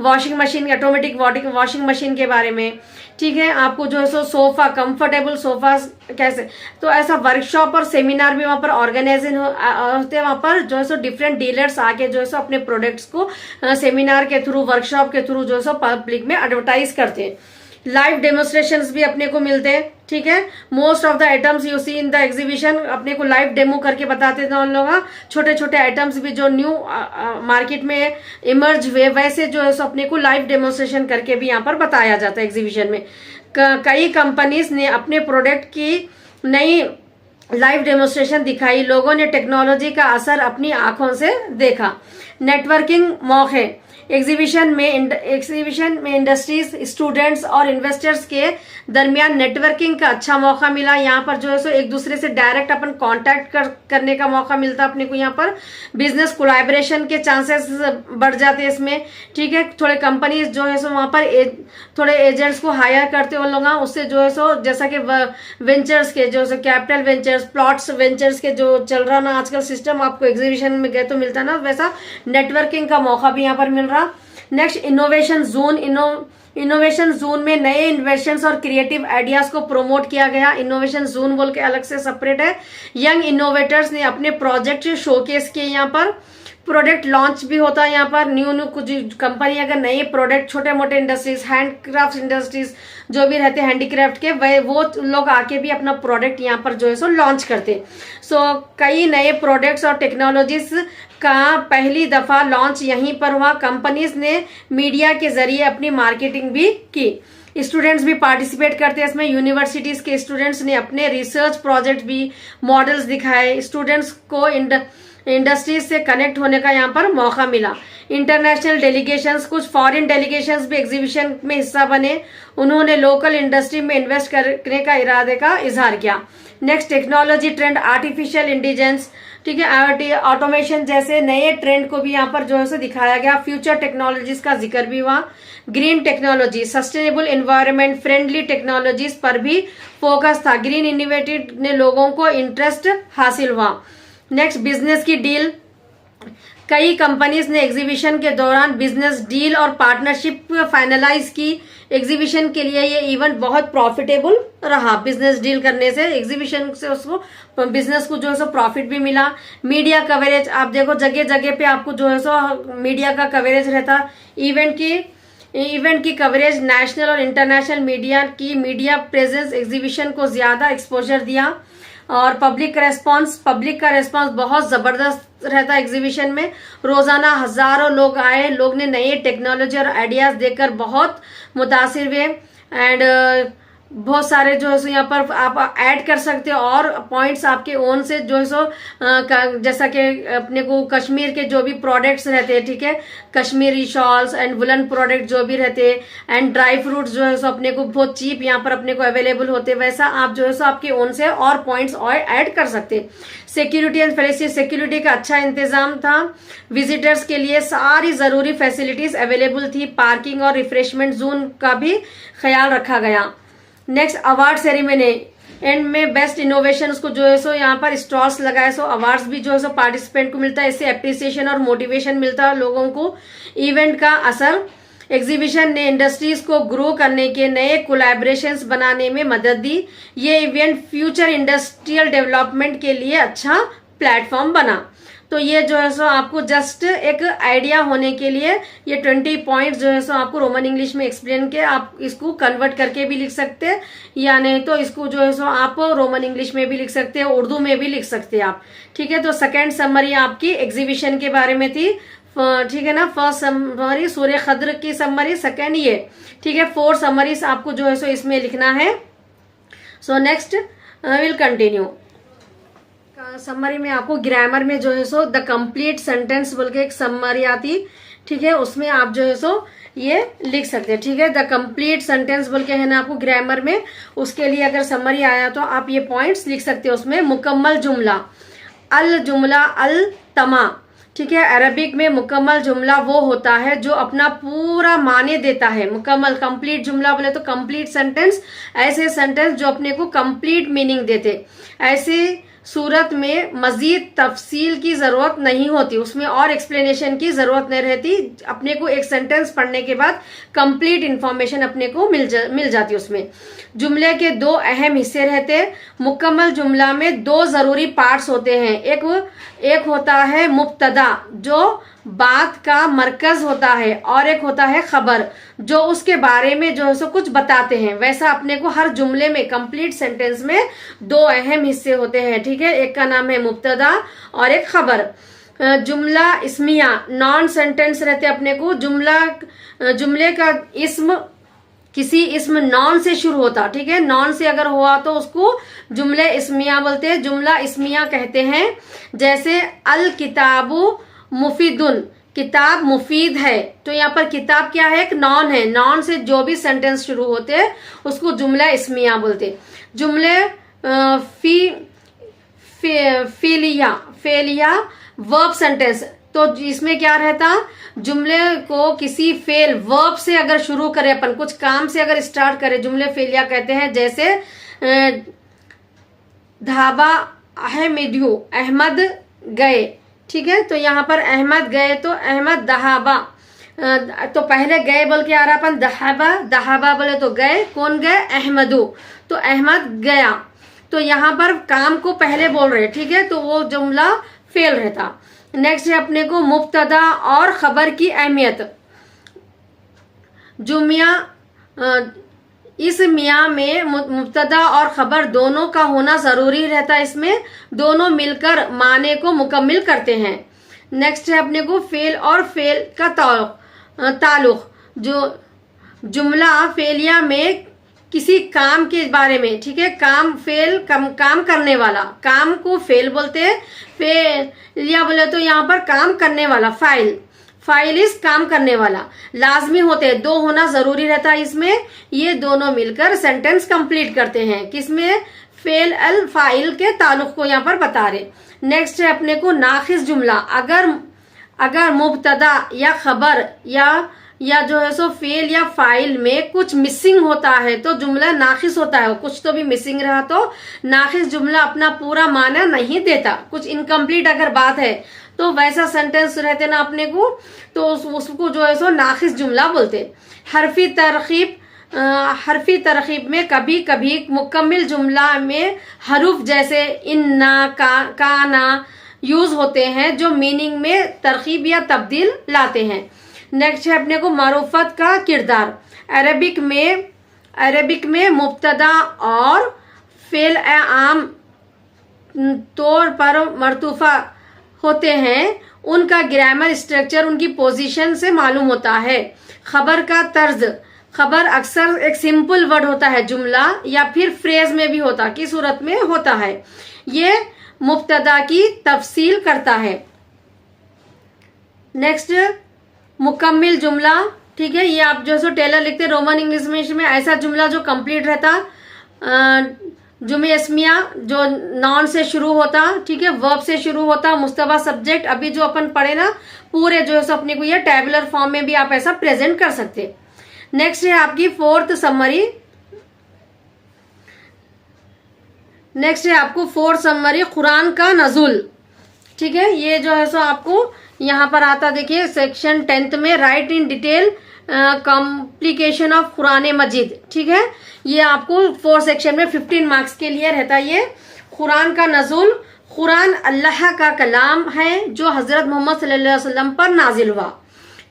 washing machine, automatic washing machine के बारे में, ठीक है, आपको जो है सो सोफा, कंफर्टेबल सोफा कैसे, तो ऐसा वर्कशॉप और सेमिनार भी वहाँ पर ऑर्गेनाइजेशन होते हैं। वहाँ पर जो है सो डिफरेंट डीलर्स आके जो है सो अपने प्रोडक्ट्स को सेमिनार के थ्रू, वर्कशॉप के थ्रू जो है सो पब्लिक में एडवर्टाइज करते हैं। लाइव डेमोस्ट्रेशंस भी अपने को मिलते हैं, ठीक है। Most of the items you see in the exhibition, अपने को लाइव डेमो करके बताते थे उन लोग। छोटे छोटे आइटम्स भी जो न्यू मार्केट में इमर्ज हुए, वैसे जो है सो अपने को लाइव डेमोस्ट्रेशन करके भी यहाँ पर बताया जाता है एग्जीबिशन में। कई कंपनीज ने अपने प्रोडक्ट की नई लाइव डेमोस्ट्रेशन दिखाई। लोगों ने टेक्नोलॉजी का असर अपनी आंखों से देखा। नेटवर्किंग मौके, एग्जीबिशन में इंडस्ट्रीज, स्टूडेंट्स और इन्वेस्टर्स के दरमियान नेटवर्किंग का अच्छा मौका मिला। यहाँ पर जो है सो एक दूसरे से डायरेक्ट अपन कांटेक्ट करने का मौका मिलता अपने को। यहाँ पर बिजनेस कोलैबोरेशन के चांसेस बढ़ जाते हैं इसमें, ठीक है। थोड़े कंपनीज जो है सो वहाँ पर थोड़े एजेंट्स को हायर करते उन लोग, उससे जो है सो जैसा कि वेंचर्स के जो है कैपिटल वेंचर्स, प्लॉट्स वेंचर्स के जो चल रहा ना आजकल सिस्टम, आपको एग्जीबिशन में गए तो मिलता ना, वैसा नेटवर्किंग का मौका भी यहाँ पर मिल रहा। Next, innovation zone, innovation zone में नए इन्वेंशंस और क्रिएटिव आइडियाज को प्रमोट किया गया। इनोवेशन जोन बोल के अलग से सेपरेट है। यंग इनोवेटर्स ने अपने प्रोजेक्ट शोकेस किए, यहाँ पर प्रोडक्ट लॉन्च भी होता है। यहाँ पर न्यू कुछ कंपनी अगर नए प्रोडक्ट, छोटे मोटे इंडस्ट्रीज, हैंडक्राफ्ट इंडस्ट्रीज जो भी रहते हैं हैंडीक्राफ्ट के, वह वो लोग आके भी अपना प्रोडक्ट यहाँ पर जो है सो लॉन्च करते। सो कई नए प्रोडक्ट्स और टेक्नोलॉजीज का पहली दफा लॉन्च यहीं पर हुआ। कंपनीज ने मीडिया के जरिए अपनी मार्केटिंग भी की। स्टूडेंट्स भी पार्टिसिपेट करते हैं इसमें। यूनिवर्सिटीज के स्टूडेंट्स ने अपने रिसर्च प्रोजेक्ट भी, मॉडल्स दिखाए। स्टूडेंट्स को इंडस्ट्रीज से कनेक्ट होने का यहाँ पर मौका मिला। इंटरनेशनल डेलीगेशंस, कुछ फॉरेन डेलीगेशंस भी एग्जीबिशन में हिस्सा बने। उन्होंने लोकल इंडस्ट्री में इन्वेस्ट करने का इरादे का इजहार किया। Next technology trend, artificial intelligence, ठीक है, ऑटोमेशन जैसे नए ट्रेंड को भी यहाँ पर जो है दिखाया गया। फ्यूचर टेक्नोलॉजीज का जिक्र भी हुआ। Green technology, sustainable environment friendly technologies पर भी फोकस था। ग्रीन इनोवेटिव ने लोगों को इंटरेस्ट हासिल हुआ। नेक्स्ट बिजनेस की डील, कई कंपनीज ने एग्जीबिशन के दौरान बिजनेस डील और पार्टनरशिप फाइनलाइज की। एग्जीबिशन के लिए ये इवेंट बहुत प्रॉफिटेबल रहा। बिजनेस डील करने से एग्जीबिशन से उसको बिजनेस को जो है सो प्रॉफिट भी मिला। मीडिया कवरेज, आप देखो जगह जगह पे आपको जो है सो मीडिया का कवरेज रहता। इवेंट की कवरेज, नेशनल और इंटरनेशनल मीडिया की मीडिया प्रेजेंस एग्जीबिशन को ज्यादा एक्सपोजर दिया। और पब्लिक का रेस्पॉन्स बहुत जबरदस्त रहता एग्जीबिशन में। रोजाना हजारों लोग आए। लोग ने नए टेक्नोलॉजी और आइडियाज देखकर बहुत मुतासिर हुए। एंड बहुत सारे जो है सो यहाँ पर आप ऐड कर सकते हो और पॉइंट्स आपके ओन से जो है सो जैसा कि अपने को कश्मीर के जो भी प्रोडक्ट्स रहते हैं, ठीक है, Kashmiri shawls and woollen product जो भी रहते हैं एंड ड्राई फ्रूट्स जो है सो अपने को बहुत चीप यहाँ पर अपने को अवेलेबल होते हैं। वैसा आप जो है सो आपके ओन से और पॉइंट्स और ऐड कर सकते। सिक्योरिटी एंड फैसिलिटी, सिक्योरिटी का अच्छा इंतजाम था। विजिटर्स के लिए सारी जरूरी फैसिलिटीज अवेलेबल थी। पार्किंग और रिफ्रेशमेंट जोन का भी ख्याल रखा गया। नेक्स्ट अवार्ड सेरेमनी, एंड में बेस्ट इनोवेशन को जो है सो यहाँ पर स्टॉल्स लगाए। सो अवार्ड्स भी जो है सो पार्टिसिपेंट को मिलता है। इससे अप्रिसिएशन और मोटिवेशन मिलता है लोगों को। इवेंट का असर, एग्जीबिशन ने इंडस्ट्रीज को ग्रो करने के नए कोलैबोरेशंस बनाने में मदद दी। ये इवेंट फ्यूचर इंडस्ट्रियल डेवलपमेंट के लिए अच्छा प्लेटफॉर्म बना। तो ये जो है सो आपको जस्ट एक आइडिया होने के लिए ये 20 पॉइंट्स जो है सो आपको रोमन इंग्लिश में एक्सप्लेन के आप इसको कन्वर्ट करके भी लिख सकते हैं, या नहीं तो इसको जो है सो आप रोमन इंग्लिश में भी लिख सकते हैं, उर्दू में भी लिख सकते हैं आप, ठीक है। तो सेकेंड समरी आपकी एग्जीबिशन के बारे में थी, ठीक है ना। फर्स्ट समरी सूर्य खद्र की समरी, सेकेंड ये, ठीक है। 4 समरीज आपको जो है सो इसमें लिखना है। So next will continue. Summary में आपको ग्रामर में जो है सो द कंप्लीट सेंटेंस बोल के एक समरी आती, ठीक है, उसमें आप जो है सो ये लिख सकते हैं, ठीक है। द कंप्लीट सेंटेंस बोल के है ना आपको ग्रामर में, उसके लिए अगर समरी आया तो आप ये पॉइंट्स लिख सकते हो उसमें। मुकम्मल जुमला, अल जुमला अल तमा, ठीक है। अरबिक में मुकम्मल जुमला वो होता है जो अपना पूरा माने देता है। मुकम्मल कंप्लीट जुमला बोले तो कंप्लीट सेंटेंस, ऐसे सेंटेंस जो अपने को कंप्लीट मीनिंग देते। ऐसे सूरत में मजीद तफसील की जरूरत नहीं होती, उसमें और एक्सप्लेनेशन की जरूरत नहीं रहती। अपने को एक सेंटेंस पढ़ने के बाद कंप्लीट इंफॉर्मेशन अपने को मिल जाती है उसमें। जुमले के 2 अहम हिस्से रहते हैं। मुकम्मल जुमला में 2 जरूरी पार्ट्स होते हैं। एक होता है मुब्तदा जो बात का मरकज होता है, और एक होता है खबर जो उसके बारे में जो है सो कुछ बताते हैं। वैसा अपने को हर जुमले में कंप्लीट सेंटेंस में 2 अहम हिस्से होते हैं, ठीक है। एक का नाम है मुब्तदा और एक खबर। जुमला इस्मिया, नॉन सेंटेंस रहते अपने को। जुमले का इस्म किसी इस्म नॉन से शुरू होता, ठीक है। नॉन से अगर हुआ तो उसको जुमले इस्मिया बोलते हैं, जुमला इस्मिया कहते हैं। जैसे अल किताबु मुफीदुन, किताब मुफीद है, तो यहाँ पर किताब क्या है, एक नॉन है। नॉन से जो भी सेंटेंस शुरू होते हैं उसको जुमला इस्मिया बोलते। जुमले फेलिया वर्ब सेंटेंस, तो इसमें क्या रहता, जुमले को किसी फेल वर्ब से अगर शुरू करें, अपन कुछ काम से अगर स्टार्ट करें, जुमले फेलिया कहते हैं। जैसे धाबा अहमद गए, ठीक है। तो यहाँ पर अहमद गए तो अहमद दहाबा, तो पहले गए बोल के आ रहा अपन दहाबा, दहाबा बोले तो गए, कौन गए? अहमदू, तो अहमद गया। तो यहाँ पर काम को पहले बोल रहे, ठीक है, तो वो जुमला फेल रहता। नेक्स्ट है अपने को मुब्तदा और खबर की अहमियत। जुमिया इस मियाँ में मुब्तदा और खबर दोनों का होना ज़रूरी रहता है। इसमें दोनों मिलकर माने को मुकम्मिल करते हैं। नेक्स्ट है अपने को फेल और फेल का ताल्लुक। जो जुमला फेलिया में किसी काम के बारे में, ठीक है, काम फेल काम करने वाला, काम को फेल बोलते हैं। फेलिया बोले तो यहाँ पर काम करने वाला, फाइल, फाइल इस काम करने वाला लाजमी होते हैं, दो होना जरूरी रहता है इसमें। ये दोनों मिलकर सेंटेंस कंप्लीट करते हैं। किसमें? फेल अल फाइल के ताल्लुक को यहाँ पर बता रहे। नेक्स्ट है अपने को नाखिस जुमला। अगर मुब्तदा या खबर या जो है सो फेल या फाइल में कुछ मिसिंग होता है तो जुमला नाखिस होता है। कुछ तो भी मिसिंग रहा तो नाखिस जुमला अपना पूरा माना नहीं देता। कुछ इनकम्प्लीट अगर बात है तो वैसा सेंटेंस रहते ना अपने को, तो उसको जो है सो नाखिस जुमला बोलते। हरफी तरकीब में कभी कभी मुकम्मिल जुमला में हरूफ जैसे इन्ना, काना यूज होते हैं जो मीनिंग में तरकीब या तब्दील लाते हैं। नेक्स्ट है अपने को मारूफत का किरदार। अरबिक में मुब्तदा और फेल आम तौर पर मरतूफा होते हैं। उनका ग्रामर स्ट्रक्चर उनकी पोजीशन से मालूम होता है। खबर का तर्ज, खबर अक्सर एक सिंपल वर्ड होता है जुमला या फिर फ्रेज में भी होता, किस सूरत में होता है। ये मुब्तदा की तफसील करता है। नेक्स्ट मुकम्मिल जुमला, ठीक है, ये आप जो सो टेलर लिखते रोमन इंग्लिश में ऐसा जुमला जो कंप्लीट रहता। जुमे इसमिया जो नॉन से शुरू होता, ठीक है, वर्ब से शुरू होता, मुस्तबा सब्जेक्ट। अभी जो अपन पढ़े ना पूरे जो है सो अपने को ये टेबुलर फॉर्म में भी आप ऐसा प्रेजेंट कर सकते। नेक्स्ट है आपकी फोर्थ समरी कुरान का नजुल, ठीक है, ये जो है सो आपको यहाँ पर आता, देखिए सेक्शन 10th में write in detail complication of Quran Majeed, ठीक है, ये आपको 4 सेक्शन में 15 मार्क्स के लिए रहता है। ये कुरान का नजुल, कुरान अल्लाह का कलाम है जो हजरत मोहम्मद सल्लल्लाहु अलैहि वसल्लम पर नाजिल हुआ,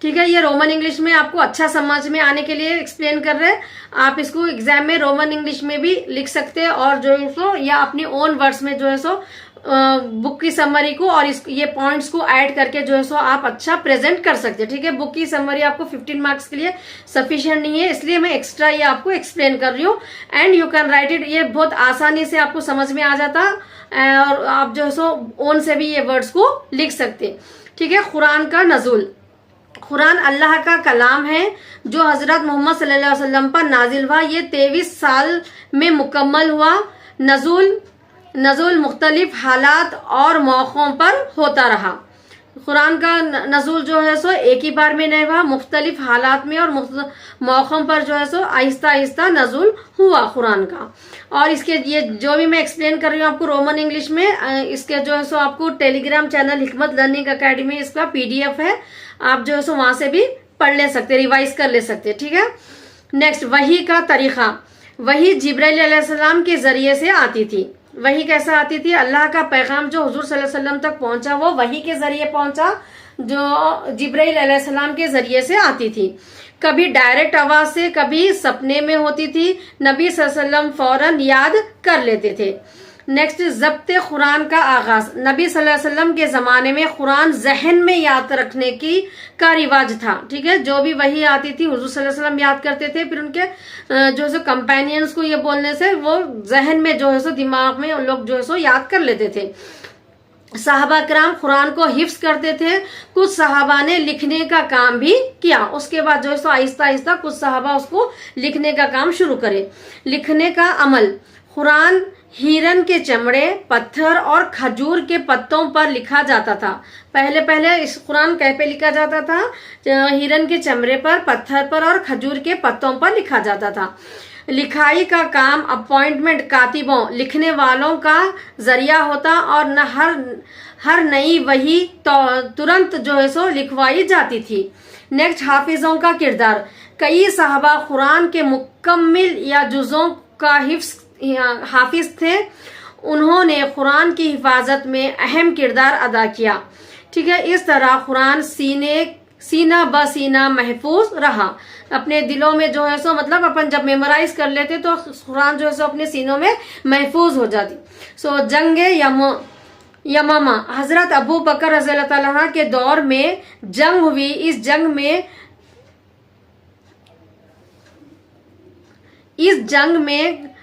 ठीक है। ये रोमन इंग्लिश में आपको अच्छा समझ में आने के लिए एक्सप्लेन कर रहे हैं। आप इसको एग्जाम में रोमन इंग्लिश में भी लिख सकते हैं और जो है सो या अपनी ओन वर्ड्स में जो है सो बुक की समरी को और ये पॉइंट्स को ऐड करके जो है सो आप अच्छा प्रेजेंट कर सकते हैं, ठीक है। बुक की समरी आपको 15 मार्क्स के लिए सफिशिएंट नहीं है, इसलिए मैं एक्स्ट्रा ये आपको एक्सप्लेन कर रही हूँ। And you can write it, ये बहुत आसानी से आपको समझ में आ जाता और आप जो है सो ओन से भी ये वर्ड्स को लिख सकते, ठीक है। कुरान का नजुल, कुरान अल्लाह का कलाम है जो हजरत मोहम्मद सल्लल्लाहु अलैहि वसल्लम पर नाजिल हुआ। ये 23 साल में मुकम्मल हुआ। नजुल मुख्तलिफ हालात और मौक़ों पर होता रहा। कुरान का नजुल जो है सो एक ही बार में नहीं हुआ, मुख्तलिफ हालात में और मौक़ों पर जो है सो आहिस्ता आहिस्ता नजुल हुआ कुरान का। और इसके ये जो भी मैं एक्सप्लेन कर रही हूँ आपको रोमन इंग्लिश में, इसके जो है सो आपको टेलीग्राम चैनल हिकमत लर्निंग अकेडमी इसका PDF है, आप जो है सो वहां से भी पढ़ ले सकते, रिवाइज कर ले सकते, ठीक है। नेक्स्ट वही का तरीका। वही जिब्राइल अलैहिस्सलाम के जरिए से आती थी। वही कैसा आती थी? अल्लाह का पैगाम जो हुजूर सल्लल्लाहु अलैहि वसल्लम तक पहुंचा वो वही के जरिए पहुंचा, जो जिब्राइल अलैहिस्सलाम के जरिए से आती थी। कभी डायरेक्ट आवाज से, कभी सपने में होती थी। नबी सल्लल्लाहु अलैहि वसल्लम फौरन याद कर लेते थे। नेक्स्ट ज़ब्त कुरान का आगाज। नबी सल्लल्लाहु अलैहि वसल्लम के ज़माने में कुरान जहन में याद रखने का रिवाज था, ठीक है। जो भी वही आती थी हुजूर सल्लल्लाहु अलैहि वसल्लम याद करते थे, फिर उनके जो है सो कंपेनियंस को ये बोलने से वो जहन में जो है सो दिमाग में उन लोग जो है सो याद कर लेते थे। सहाबा कराम कुरान को हिफ्स करते थे। कुछ सहाबा ने लिखने का काम भी किया। उसके बाद जो है सो आहिस्ता आहिस्ता कुछ सहाबा उसको लिखने का काम शुरू करे। लिखने का अमल। कुरान हिरन के चमड़े, पत्थर और खजूर के पत्तों पर लिखा जाता था। पहले इस कुरान कह पे लिखा जाता था? हिरन के चमड़े पर, पत्थर पर और खजूर के पत्तों पर लिखा जाता था। लिखाई का काम अपॉइंटमेंट कातिबों लिखने वालों का जरिया होता और न हर नई वही तो तुरंत जो है सो लिखवाई जाती थी। नेक्स्ट, हाफिजों का किरदार। कई साहबा कुरान के मुकम्मिल या जुज़ों का हाफिज थे। उन्होंने कुरान की हिफाजत में अहम किरदार अदा किया। ठीक है, इस तरह कुरान सीना ब सीना महफूज रहा। अपने दिलों में जो है सो मतलब अपन जब मेमोराइज कर लेते तो कुरान जो है सो अपने सीनों में महफूज हो जाती। सो जंगे यमामा, हजरत अबू बकर रज़ियल्लाहु ताला के दौर में जंग हुई। इस जंग में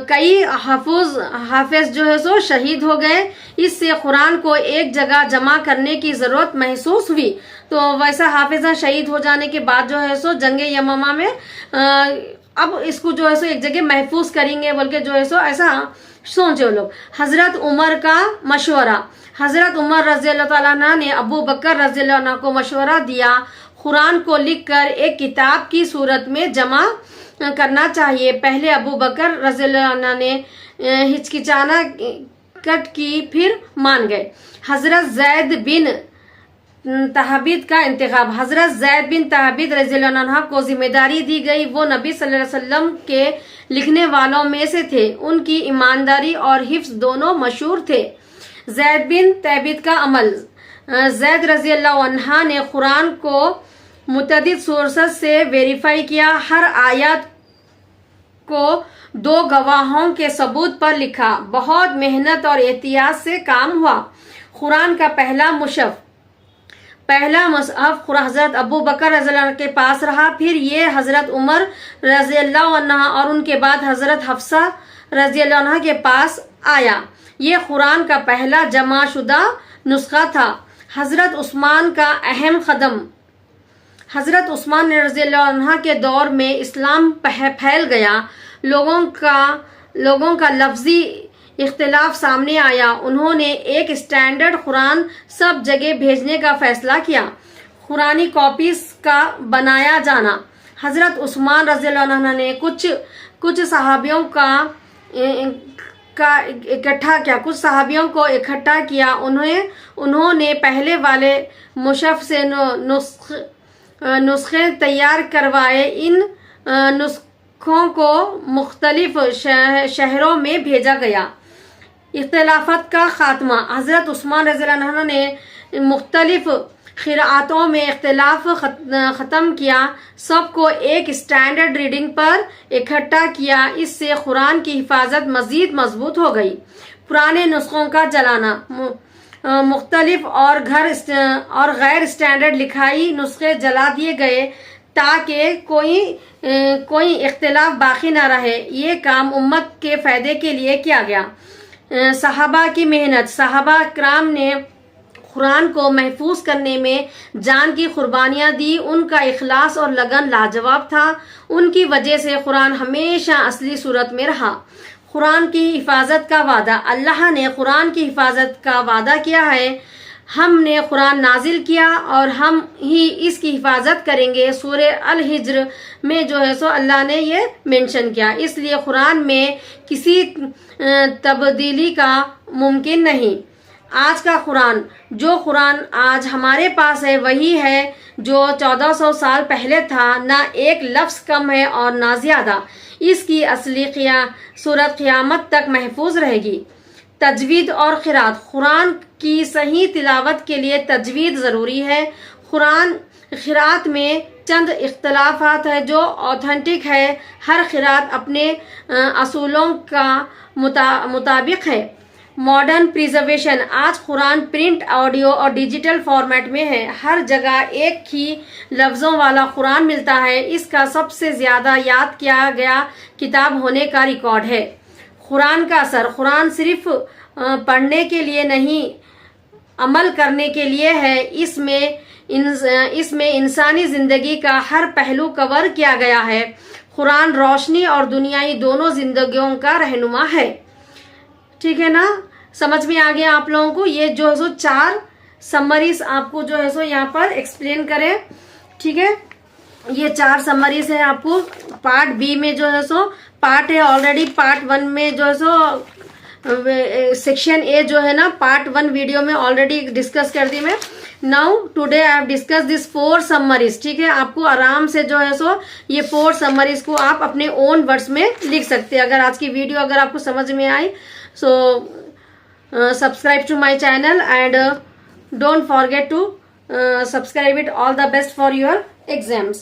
कई हाफिज जो है सो शहीद हो गए। इससे कुरान को एक जगह जमा करने की जरूरत महसूस हुई। तो वैसा हाफिजा शहीद हो जाने के बाद जो है सो जंगे यमामा में अब इसको जो है सो एक जगह महफूज करेंगे बोल के जो है सो ऐसा सोचे लोग। हजरत उमर का मशवरा। हजरत उमर रज़ियल्लाहु ताला अन्हु ने अबू बकर रज़ियल्लाहु अन्हु को मशवरा दिया, कुरान को लिखकर एक किताब की सूरत में जमा करना चाहिए। पहले अबू बकर रज़ियल्लाहु अन्हु ने हिचकिचाना कट की, फिर मान गए। हजरत जैद बिन तहाबिद का इंतखाब। हजरत जैद बिन तहाबिद रज़ियल्लाहु अन्हु को जिम्मेदारी दी गई। वो नबी सल्लल्लाहु अलैहि वसल्लम के लिखने वालों में से थे। उनकी ईमानदारी और हिफ्ज दोनों मशहूर थे। जैद बिन तहाबिद का अमल। जैद रज़ियल्लाहु अन्हु ने कुरान को मुतअद्दिद सोर्सेस से वेरीफाई किया। हर आयत को 2 गवाहों के सबूत पर लिखा। बहुत मेहनत और एहतियात से काम हुआ। कुरान का पहला मुसहफ हजरत अबू बकर रज़ियल्लाहु अन्हु के पास रहा। फिर ये हजरत उमर रज़ियल्लाहु अन्हु और उनके बाद हजरत हफ्सा रज़ियल्लाहु अन्हा के पास आया। ये कुरान का पहला जमा शुदा नुस्खा था। हजरत उस्मान का अहम कदम। हजरत उस्मान रज़ियल्लाहु अन्हा के दौर में इस्लाम फैल गया। लोगों का लफ्जी इख्तिलाफ सामने आया। उन्होंने एक स्टैंडर्ड कुरान सब जगह भेजने का फैसला किया। कुरानी कॉपीज का बनाया जाना। हजरत उस्मान रज़ियल्लाहु अन्हु ने कुछ सहाबियों को इकट्ठा किया। उन्होंने पहले वाले मुशफ से नुस्खे तैयार करवाए। इन नुस्खों को मुख्तलिफ शहरों में भेजा गया। इख्तिलाफत का खात्मा। हजरत उस्मान रज़ियल्लाहु अन्हु ने मुख्तलिफ क़िराअतों में इख्तिलाफ ख़त्म किया, सबको एक स्टैंडर्ड रीडिंग पर इकट्ठा किया। इससे कुरान की हिफाजत मज़ीद मजबूत हो गई। पुराने नुस्खों का जलाना। मुख्तलिफ और गैर स्टैंडर्ड लिखाई नुस्खे जला दिए गए ताकि कोई इख्तिलाफ बाकी ना रहे। ये काम उम्मत के फ़ायदे के लिए किया गया। सहाबा की मेहनत। सहाबा किराम ने कुरान को महफूज करने में जान की कुर्बानियाँ दी। उनका इखलास और लगन लाजवाब था। उनकी वजह से कुरान हमेशा असली सूरत में रहा। कुरान की हिफाजत का वादा। अल्लाह ने कुरान की हिफाजत का वादा किया है। हमने कुरान नाजिल किया और हम ही इसकी हिफाजत करेंगे। सूरह अल हिज्र में जो है सो अल्लाह ने ये मेंशन किया। इसलिए कुरान में किसी तब्दीली का मुमकिन नहीं। आज का कुरान, जो कुरान आज हमारे पास है वही है जो 1400 साल पहले था। ना एक लफ्ज़ कम है और ना ज़्यादा। इसकी असली सूरत क़यामत तक महफूज रहेगी। तजवीद और क़िरात। कुरान की सही तिलावत के लिए तजवीद ज़रूरी है। कुरान क़िरात में चंद इख्तलाफात है जो ऑथेंटिक है। हर क़िरात अपने असूलों का मुताबिक है। Modern preservation. आज कुरान प्रिंट, ऑडियो और डिजिटल फॉर्मेट में है। हर जगह एक ही लफ्ज़ों वाला कुरान मिलता है। इसका सबसे ज़्यादा याद किया गया किताब होने का रिकॉर्ड है। कुरान का असर। कुरान सिर्फ पढ़ने के लिए नहीं, अमल करने के लिए है। इसमें इंसानी ज़िंदगी का हर पहलू कवर किया गया है। कुरान रोशनी और दुनियाई दोनों जिंदगियों का रहनुमा है। ठीक है ना, समझ में आ गया आप लोगों को। ये जो है सो 4 समरीज आपको जो है सो यहाँ पर एक्सप्लेन करें। ठीक है, ये 4 समरीज है आपको। पार्ट बी में जो है सो पार्ट है ऑलरेडी, पार्ट 1 में जो है सो सेक्शन ए जो है ना पार्ट 1 वीडियो में ऑलरेडी डिस्कस कर दी मैं। Now today I have discuss this 4 summaries. ठीक है, आपको आराम से जो है सो ये 4 समरीज को आप अपने ओन वर्ड्स में लिख सकते हैं। अगर आज की वीडियो अगर आपको समझ में आई so subscribe to my channel and don't forget to subscribe it. All the best for your exams.